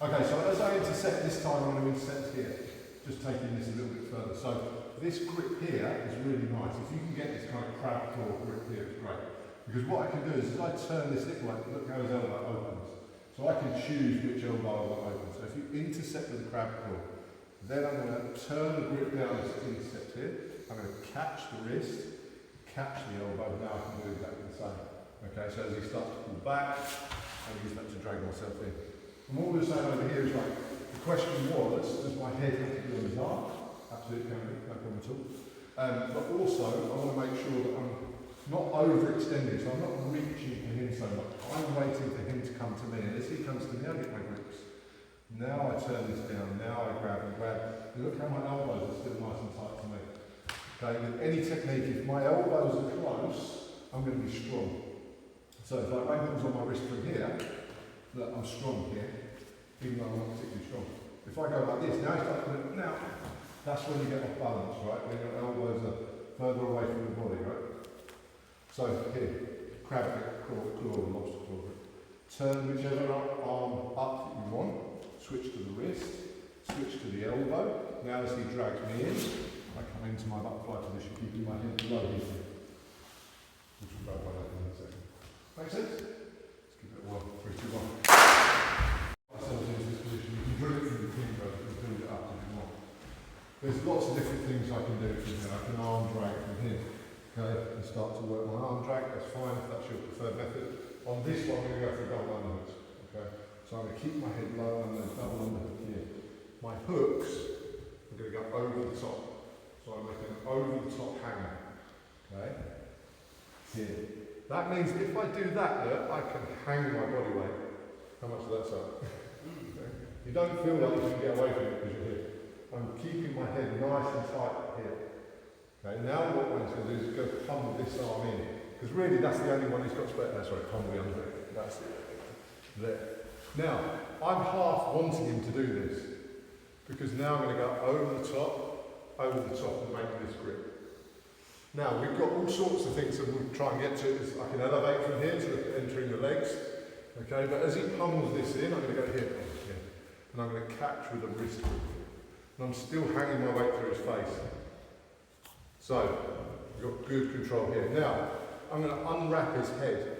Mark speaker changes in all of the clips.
Speaker 1: Okay, so as I intercept this time, I'm going to intercept here, just taking this a little bit further. So this grip here is really nice. If you can get this kind of crab claw grip here, it's great. Because what I can do is, as I turn this little way, look how his elbow opens. So I can choose which elbow I want to open. So if you intercept with the crab claw, then I'm going to turn the grip down as it intercepts here. I'm going to catch the wrist, catch the elbow. Now I can do exactly the same. Okay, so as he starts to pull back, I use that to drag myself in. And what we're saying over here is like, the question was, does my head have to be on his arm? Absolutely can be, no problem at all. But also, I want to make sure that I'm not overextending, so I'm not reaching for him so much. I'm waiting for him to come to me, and as he comes to me, I get my grips. Now I turn this down, now I grab and grab. And look how my elbows are still nice and tight to me. Okay, with any technique, if my elbows are close, I'm going to be strong. So if like ankles on my wrist from here, look, I'm strong here, even though I'm not particularly strong. If I go like this, now I start putting, now, that's when you get off balance, right? When your elbows are further away from the body, right? So here, crab grip, claw, lobster claw grip. Turn whichever arm up that you want, switch to the wrist, switch to the elbow. Now as he drags me in, I come into my butterfly position, keeping my head below his head. Which will go by that in a second. Make sense? Let's give it a 1, 3, 2, 1. Ourselves into this position. You can drill it from the finger, you can build it up if you want. There's lots of different things I can do from here. I can arm drag from here. Okay, and start to work my arm drag, that's fine if that's your preferred method. On this one, I'm going to go for double underhooks. Okay, so I'm going to keep my head low and then double underhook here. My hooks, I'm going to go over the top. So I'm making an over the top hanger. Okay, here. That means if I do that, look, I can hang my body weight. How much of that's up? Okay. You don't feel like you can get away from it because you're here. I'm keeping my head nice and tight here. Okay, now what I'm going to do is go pummel this arm in. Because really that's the only one who's got spare. That's right, pummel the under it. That's it. There. Now, I'm half wanting him to do this. Because now I'm going to go over the top and make this grip. Now, we've got all sorts of things that we'll try and get to. I can elevate from here to entering the legs. Okay, but as he pummels this in, I'm going to go here. And I'm going to catch with the wrist grip. And I'm still hanging my weight through his face. So, we've got good control here. Now, I'm going to unwrap his head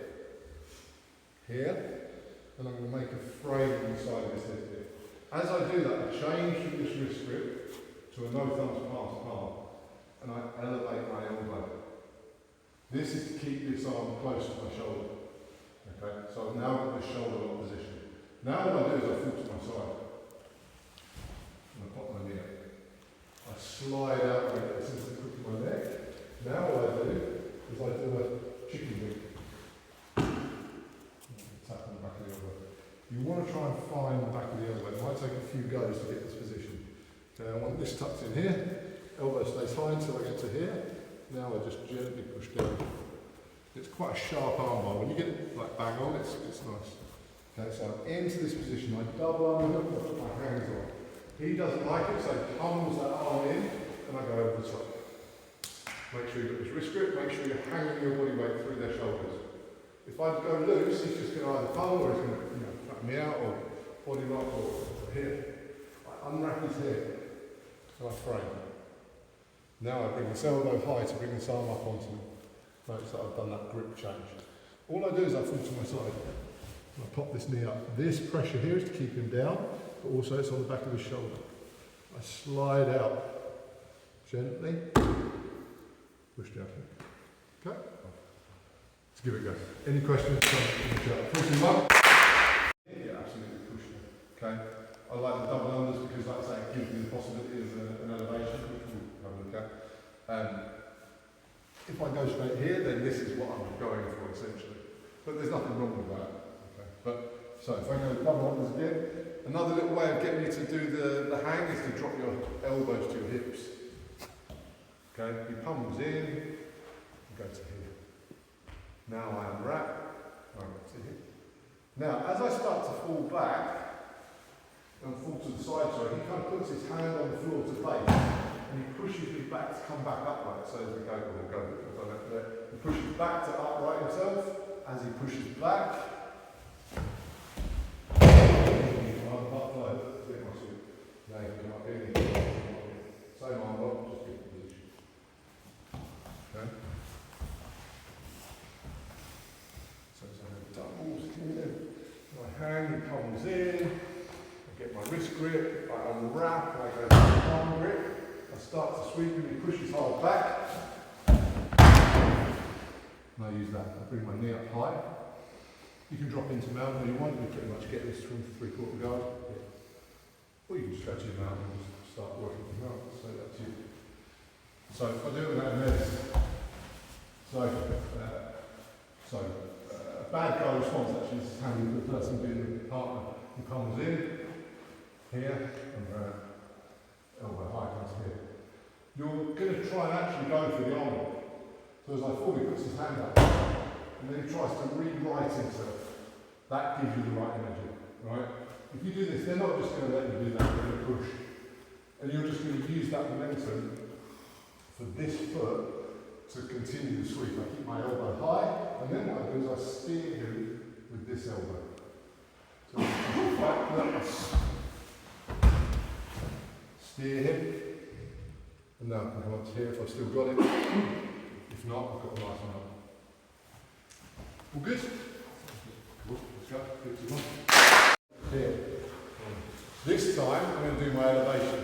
Speaker 1: here, and I'm going to make a frame on the side of his head here. As I do that, I change from this wrist grip to a no thumbs pass palm, and I elevate my elbow. This is to keep this arm close to my shoulder. Okay, so I've now got this shoulder lock position. Now what I do is I fall to my side, and I pop my knee up. I slide out with it since I put my neck. Now what I do is I do a chicken wing. Tap on the back of the elbow. You want to try and find the back of the elbow. It might take a few goes to get this position. Okay, I want this tucked in here. Elbow stays high until I get to here. Now I just gently push down. It's quite a sharp arm bar. When you get it like bang on, it's nice. Okay, so I'm into this position. I double underhook, I put my hands on. He doesn't like it, so he pummels that arm in, and I go over the top. Make sure you've got this wrist grip, make sure you're hanging your body weight through their shoulders. If I go loose, he's just going to either pummel or he's going to cut me out or body lock or here. I unwrap his head and I frame. Now I bring this elbow high to bring this arm up onto me. Notice that I've done that grip change. All I do is I fall to my side. And I pop this knee up. This pressure here is to keep him down, but also it's on the back of his shoulder. I slide out gently, push down here. Okay? Let's give it a go. Any questions? Push him up. Yeah, absolutely push him. Okay? I like the double unders because, like I say, it gives me the possibility of an elevation, which we'll have a look at. If I go straight here, then this is what I'm going for essentially. But there's nothing wrong with that. Okay? But so if I go double unders again, another little way of getting you to do the hang is to drop your elbows to your hips. Okay? He pummels in, and go to here. Now I unwrap, I go to here. Now as I start to fall back and fall to the side, so he kind of puts his hand on the floor to base, and he pushes me back to come back upright. So as we go, he pushes back to upright himself. As he pushes back, hand comes in, I get my wrist grip, I unwrap, I go to the palm grip, I start to sweep and he pushes hard back. And I use that, I bring my knee up high. You can drop into mount where you want, you pretty much get this from 3/4 guard. Or you can stretch your mount and just start working from mount, so that's you. So if I do it without this, bad guy response actually is handling the person being the partner who comes in here and elbow high comes here. You're going to try and actually go for the arm. So as I fall, he puts his hand up and then he tries to rewrite himself. That gives you the right energy, right? If you do this, they're not just going to let you do that, they're going to push. And you're just going to use that momentum for this foot to continue the sweep. I keep my elbow high, and then what I do is I steer him with this elbow. So back, steer him, and now I can come up to here if I've still got it. If not, I've got the nice one up. All good? Let's go. 51. Here. This time I'm going to do my elevation.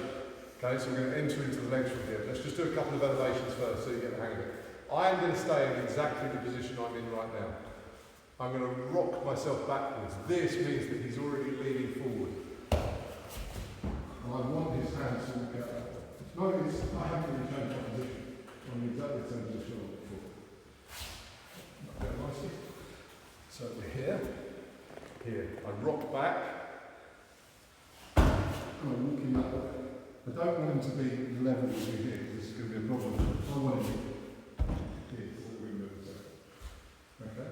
Speaker 1: Okay, so we're going to enter into the legs from here. Let's just do a couple of elevations first so you get the hang of it. I am going to stay in exactly the position I'm in right now. I'm going to rock myself backwards. This means that he's already leaning forward. And I want his hands to walk out. Notice I haven't really changed my position. I'm in exactly the same position I was before. Not that nicely. So we're here. Here. I rock back. And I walk in that way. I don't want him to be level with me here, because this is going to be a problem. I want him here, so we move a second. Okay?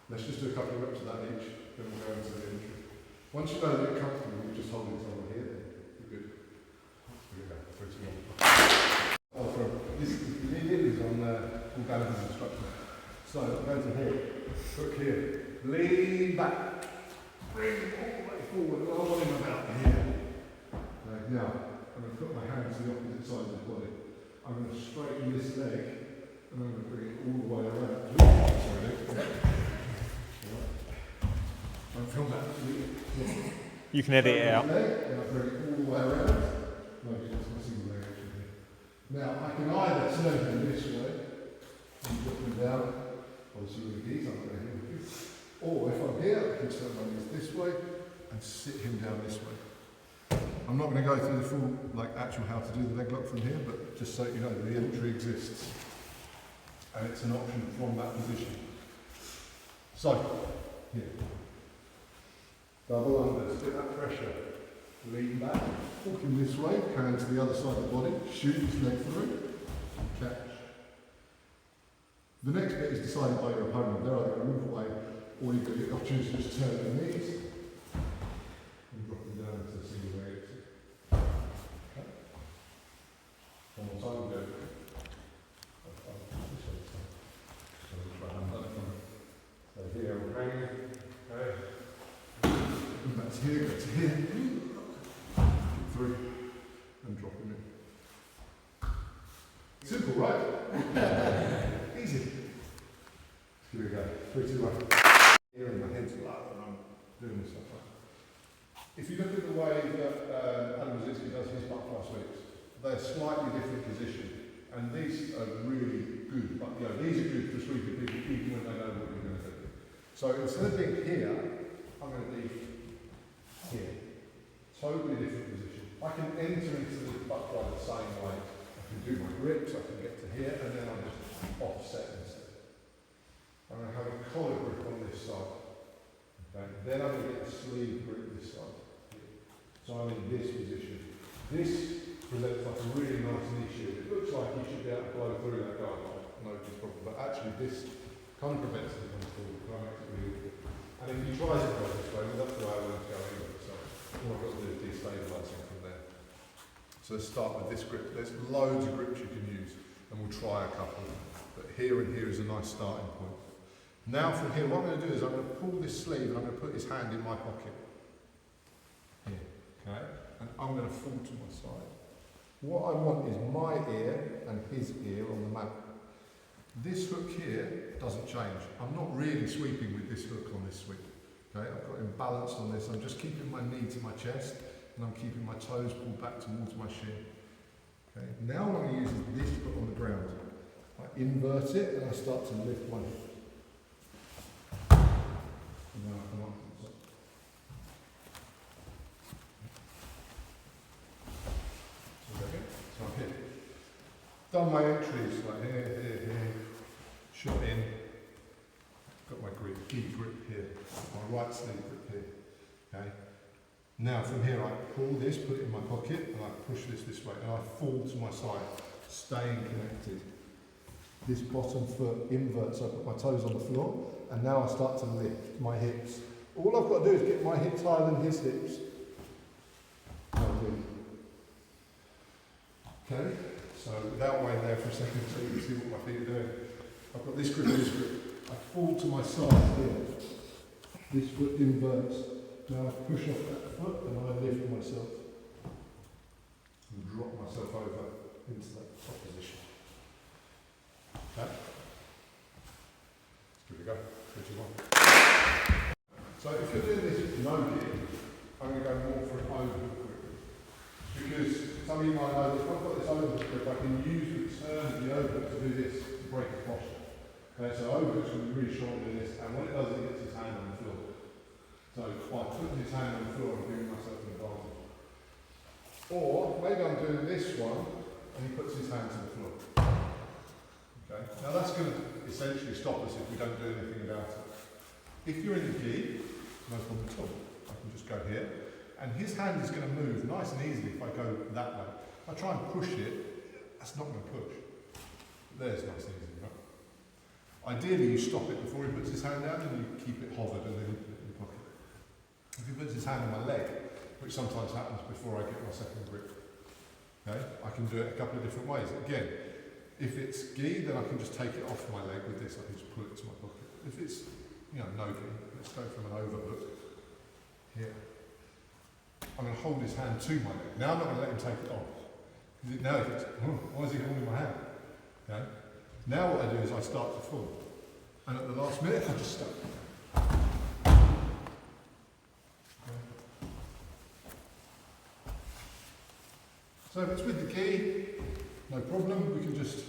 Speaker 1: Let's just do a couple of reps of that each, then we'll go into the entry. Once you know that you're comfortable, you just hold it over here, you're good. Here we go, 3, 2, 1. This is on full balance instruction. So, I'm going to here, hook here, lean back, bring all the way forward, I want him about here. Now, I'm going to put my hands to the opposite side of the body. I'm going to straighten this leg and I'm going to bring it all the way around. Sorry, I'm filming that.
Speaker 2: You can edit it out.
Speaker 1: And I bring it all the way around. Maybe that's my single leg actually. Now, I can either turn him this way and put him down, obviously with these, I'm going to hit him. Or if I'm here, I can turn my knees this way and sit him down this way. I'm not going to go through the full, actual how to do the leg lock from here, but just so you know, the entry exists. And it's an option from that position. So, here. Double unders, get that pressure. Lean back, walking this way, hand to the other side of the body, shoot his leg through, catch. The next bit is decided by your opponent. They're either going to move away, or you've got the opportunity to just turn your knees and drop them down into a single leg exit. Okay. One more time, go. So here we're hanging. Okay. And back to here, go to here. Get through and drop him in. Simple, right? Easy. Here we go. 3, 2, 1. Here and my head's low and I'm doing this stuff like that. If you look at the way that Adam Brazilian does his butterfly sweeps, they're slightly different position. And these are really good, but these are good for sweeping people even when they know what you're going to do. So instead of being here, I'm going to be here. Totally different position. I can enter into the butterfly the same way. I can do my grips, I can get to here, and then I'm just offset instead. I'm going to have a collar grip on this side. Okay. Then I'm going to get a sleeve grip this side. So I'm in this position. This presents like a really nice knee shield. It looks like you should be able to blow through that guideline, no problem. But actually this kind of prevents it from falling. And if you try to go this way, well, that's the way I want to go anyway. So all I've got to do is destabilise it from there. So let's start with this grip. There's loads of grips you can use, and we'll try a couple. But here and here is a nice starting point. Now from here, what I'm going to do is I'm going to pull this sleeve and I'm going to put his hand in my pocket. Here, okay? And I'm going to fall to my side. What I want is my ear and his ear on the mat. This hook here doesn't change. I'm not really sweeping with this hook on this sweep. Okay, I've got him balanced on this. I'm just keeping my knee to my chest and I'm keeping my toes pulled back towards my shin. Okay, now what I'm going to use is this foot on the ground. I invert it and I start to lift my hip. And then I come up to the top. So I'm here. Done my entries like here, shot in. Got my key grip here, my right sleeve grip here. Okay. Now from here I pull this, put it in my pocket, and I push this way, and I fall to my side, staying connected. This bottom foot inverts, I put my toes on the floor, and now I start to lift my hips. All I've got to do is get my hips higher than his hips. Okay, so without weighing there for a second so you can see what my feet are doing. I've got this grip and this grip. I fall to my side here. This foot inverts. Now I push off that foot and I lift myself. And drop myself over into that top position. Okay? Let's give it a go. 3, 2, 1. So if you're doing this with no gear, I'm going to go more for an overhook grip. Because some of you might know that if I've got this overhook grip, I can use the turn of the overhook to do this, to break a posture. Okay, so overhook's going to be really strong doing this, and when it does, it gets his hand on the floor. So by putting his hand on the floor, I'm giving myself an advantage. Or maybe I'm doing this one, and he puts his hand to the floor. Okay, now that's going to essentially stop us if we don't do anything about it. If you're in the gi, no problem at all. I can just go here, and his hand is going to move nice and easily if I go that way. If I try and push it, that's not going to push. There's nice and easy, right? Ideally, you stop it before he puts his hand down, and you keep it hovered, and then you put it in your pocket. If he puts his hand on my leg, which sometimes happens before I get my second grip, okay, I can do it a couple of different ways. Again, if it's gi, then I can just take it off my leg with this. I can just pull it to my pocket. If it's, no gi, let's go from an overhook here. I'm going to hold his hand to my leg. Now I'm not going to let him take it off. Now he thinks, why is he holding my hand? Okay. Now what I do is I start to fall. And at the last minute, I just stop. So if it's with the gi, no problem, we can just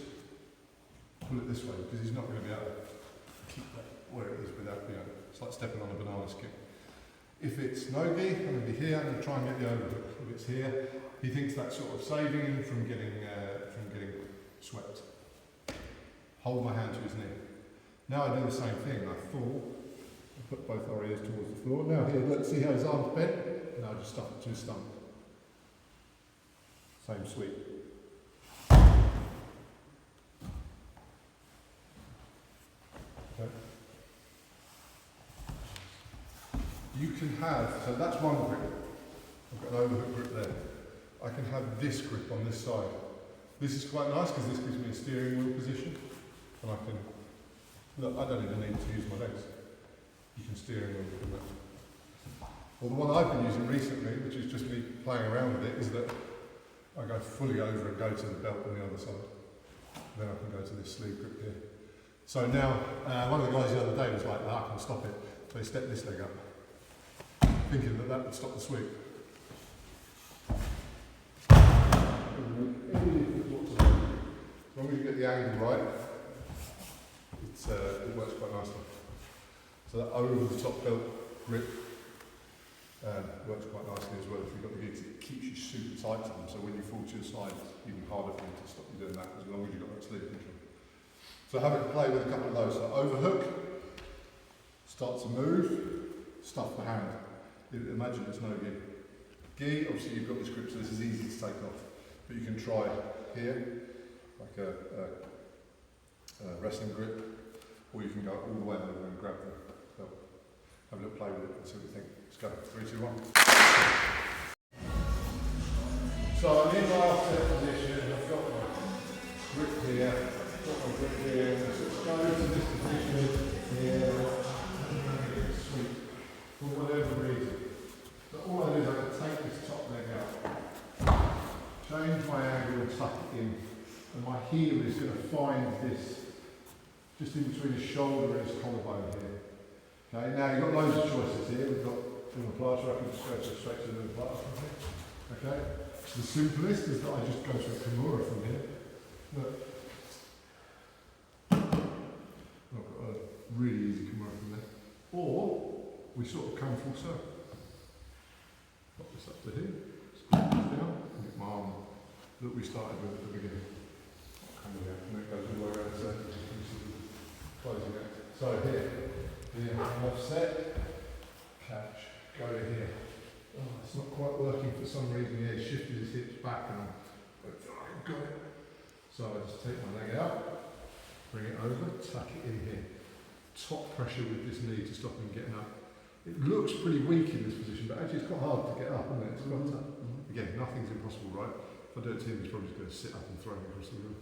Speaker 1: pull it this way because he's not going to be able to keep that where it is without, it's like stepping on a banana skin. If it's no gi, I'm going to be here, I'm going to try and get the overhook. If it's here, he thinks that's sort of saving him from getting swept. Hold my hand to his knee. Now I do the same thing, I fall, I put both our ears towards the floor. Now here, let's see how his arm's bent. Now I just stuff it to his stomach. Same sweep. Okay. You can have, so that's one grip. I've got an overhook grip there. I can have this grip on this side. This is quite nice because this gives me a steering wheel position. And I can, look, I don't even need to use my legs. You can steer wheel from that. Well, the one I've been using recently, which is just me playing around with it, is that I go fully over and go to the belt on the other side. Then I can go to this sleeve grip here. So now, one of the guys the other day was like, I can stop it. So he stepped this leg up, thinking that that would stop the sweep. As long as you get the angle right, it works quite nicely. So that over the top belt grip works quite nicely as well if you've got the gigs. It keeps you super tight to them, so when you fall to your side, it's even harder for you to stop you doing that as long as you've got that sleeve control. So have it play with a couple of those. So overhook, start to move, stuff the hand. Imagine it's no gi. Gi, obviously you've got this grip, so this is easy to take off. But you can try here, like a wrestling grip, or you can go all the way over and grab the belt. Have a little play with it and see what you think. Let's go. 3, 2, 1. So I'm in my offset position, I've got my grip here, let's go to this position here, sweep, for whatever reason. So all I do is I can take this top leg out, change my angle and tuck it in, and my heel is going to find this just in between his shoulder and his collarbone here. Okay, now you've got loads of choices here. We've got omoplata, I can just go straight to the omoplata from here. Okay, the simplest is that I just go to a kimura from here. Look. I've got a really easy kimura from there. Or we sort of come full circle. Pop this up to here, squeeze this down, and get my arm that we started with at the beginning. Coming out, and it goes all the way around the circle, closing it. So here, offset, catch, go to here. Oh, it's not quite working for some reason here. He's shifted his hips back and I've got it. So I just take my leg out, bring it over, tuck it in here. Top pressure with this knee to stop him getting up. It looks pretty weak in this position, but actually it's quite hard to get up, isn't it? It's quite tough. Again, nothing's impossible, right? If I do it to him, he's probably just going to sit up and throw me across the room.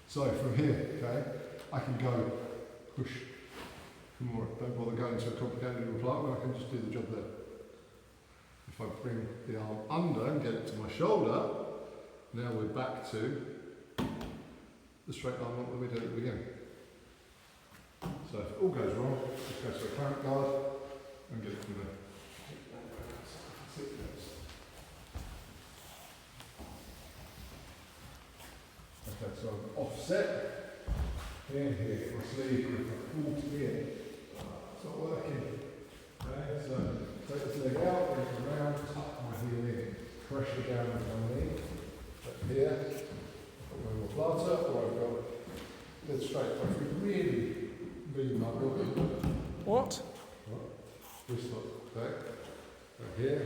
Speaker 1: So from here, okay, I can go push. More. Don't bother going to a complicated omoplata, I can just do the job there. If I bring the arm under and get it to my shoulder, now we're back to the straight arm lock that we did at the beginning. So if it all goes wrong, just go to a clamp guard and get it from there. Okay, so I'm offset. Here, get my sleeve grip, I pull to here. It's not working. Okay, so take this leg out, bring it around, tuck my heel in, pressure down with my knee. Up here, I've got my omoplata, or I've got dead straight. If we really lean my body.
Speaker 2: What?
Speaker 1: Wrist lock, okay. Right here.